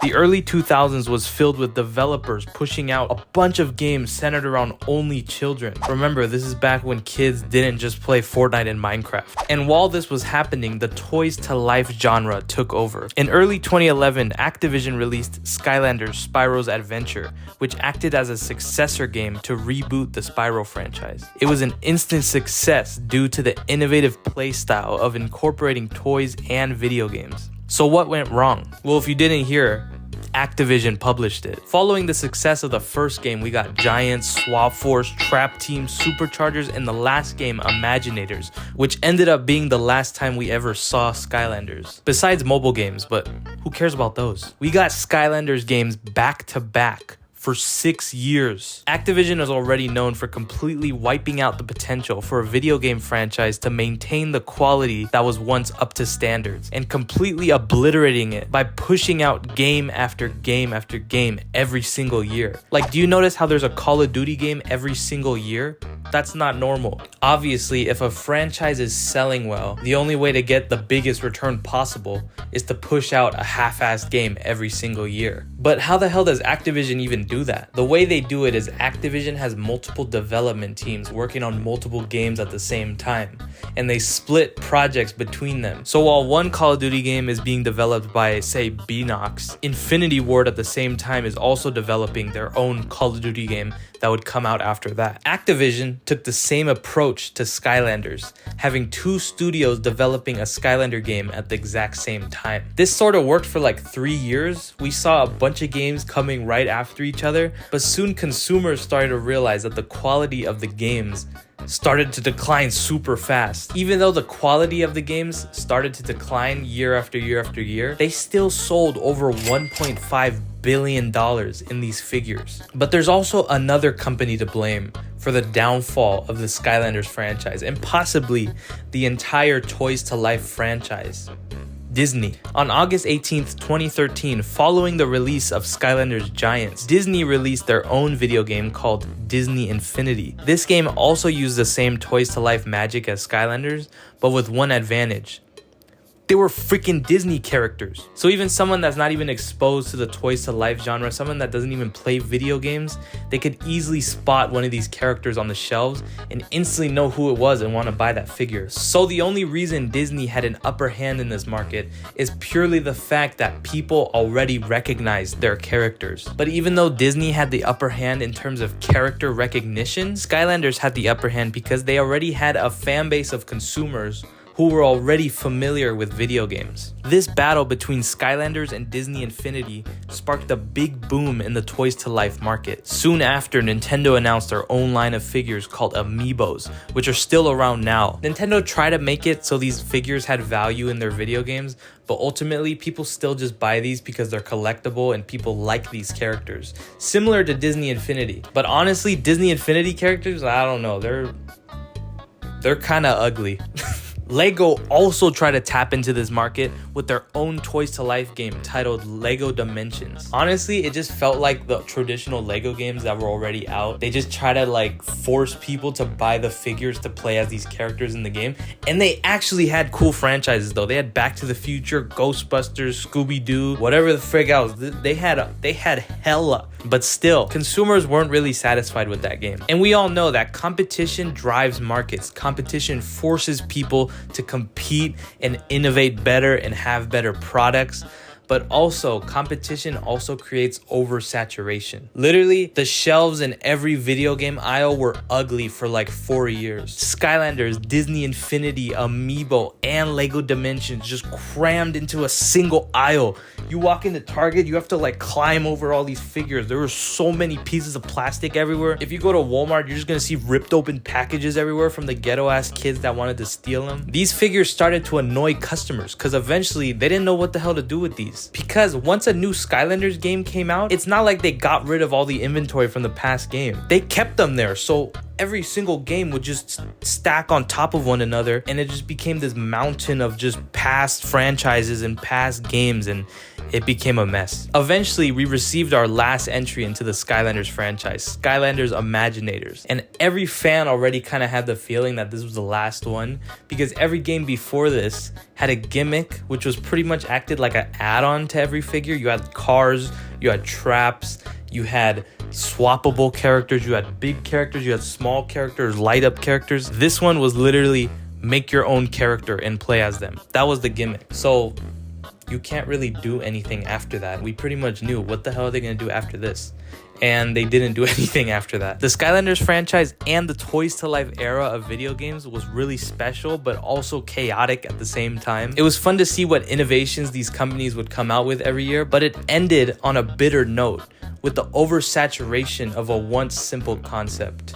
The early 2000s was filled with developers pushing out a bunch of games centered around only children. Remember, this is back when kids didn't just play Fortnite and Minecraft. And while this was happening, the toys to life genre took over. In early 2011, Activision released Skylanders: Spyro's Adventure, which acted as a successor game to reboot the Spyro franchise. It was an instant success due to the innovative playstyle of incorporating toys and video games. So what went wrong? Well, if you didn't hear, Activision published it. Following the success of the first game, we got Giants, Swap Force, Trap Team, Superchargers, and the last game, Imaginators, which ended up being the last time we ever saw Skylanders. Besides mobile games, but who cares about those? We got Skylanders games back to back for 6 years. Activision is already known for completely wiping out the potential for a video game franchise to maintain the quality that was once up to standards and completely obliterating it by pushing out game after game after game every single year. Like, do you notice how there's a Call of Duty game every single year? That's not normal. Obviously, if a franchise is selling well, the only way to get the biggest return possible is to push out a half-assed game every single year. But how the hell does Activision even do that? The way they do it is Activision has multiple development teams working on multiple games at the same time, and they split projects between them. So while one Call of Duty game is being developed by, say, Beenox, Infinity Ward at the same time is also developing their own Call of Duty game that would come out after that. Activision took the same approach to Skylanders, having 2 studios developing a Skylander game at the exact same time. This sort of worked for like 3 years. We saw a bunch of games coming right after each other, but soon consumers started to realize that the quality of the games started to decline super fast. Even though the quality of the games started to decline year after year after year, they still sold over $1.5 billion in these figures. But there's also another company to blame for the downfall of the Skylanders franchise and possibly the entire Toys to Life franchise. Disney. On August 18th, 2013, following the release of Skylanders Giants, Disney released their own video game called Disney Infinity. This game also used the same Toys to Life magic as Skylanders, but with one advantage. They were freaking Disney characters. So even someone that's not even exposed to the Toys to Life genre, someone that doesn't even play video games, they could easily spot one of these characters on the shelves and instantly know who it was and want to buy that figure. So the only reason Disney had an upper hand in this market is purely the fact that people already recognized their characters. But even though Disney had the upper hand in terms of character recognition, Skylanders had the upper hand because they already had a fan base of consumers who were already familiar with video games. This battle between Skylanders and Disney Infinity sparked a big boom in the Toys to Life market. Soon after, Nintendo announced their own line of figures called Amiibos, which are still around now. Nintendo tried to make it so these figures had value in their video games, but ultimately people still just buy these because they're collectible and people like these characters. Similar to Disney Infinity. But honestly, Disney Infinity characters, I don't know, they're kind of ugly. Lego also tried to tap into this market with their own Toys to Life game titled Lego Dimensions. Honestly, it just felt like the traditional Lego games that were already out. They just try to like force people to buy the figures to play as these characters in the game. And they actually had cool franchises though. They had Back to the Future, Ghostbusters, Scooby-Doo, whatever the frig else. They had hella. But still, consumers weren't really satisfied with that game. And we all know that competition drives markets. Competition forces people to compete and innovate better and have better products. But also, competition also creates oversaturation. Literally, the shelves in every video game aisle were ugly for like 4 years. Skylanders, Disney Infinity, Amiibo, and Lego Dimensions just crammed into a single aisle. You walk into Target, you have to like climb over all these figures. There were so many pieces of plastic everywhere. If you go to Walmart, you're just gonna see ripped open packages everywhere from the ghetto ass kids that wanted to steal them. These figures started to annoy customers because eventually they didn't know what the hell to do with these. Because once a new Skylanders game came out, it's not like they got rid of all the inventory from the past game. They kept them there, so every single game would just stack on top of one another, and it just became this mountain of just past franchises and past games, and it became a mess. Eventually, we received our last entry into the Skylanders franchise, Skylanders Imaginators. And every fan already kind of had the feeling that this was the last one, because every game before this had a gimmick which was pretty much acted like an add-on to every figure. You had cars, you had traps, you had swappable characters, you had big characters, you had small characters, light up characters. This one was literally make your own character and play as them. That was the gimmick. So you can't really do anything after that. We pretty much knew what the hell are they gonna do after this, and they didn't do anything after that. The Skylanders franchise and the Toys to Life era of video games was really special, but also chaotic at the same time. It was fun to see what innovations these companies would come out with every year, but it ended on a bitter note with the oversaturation of a once simple concept.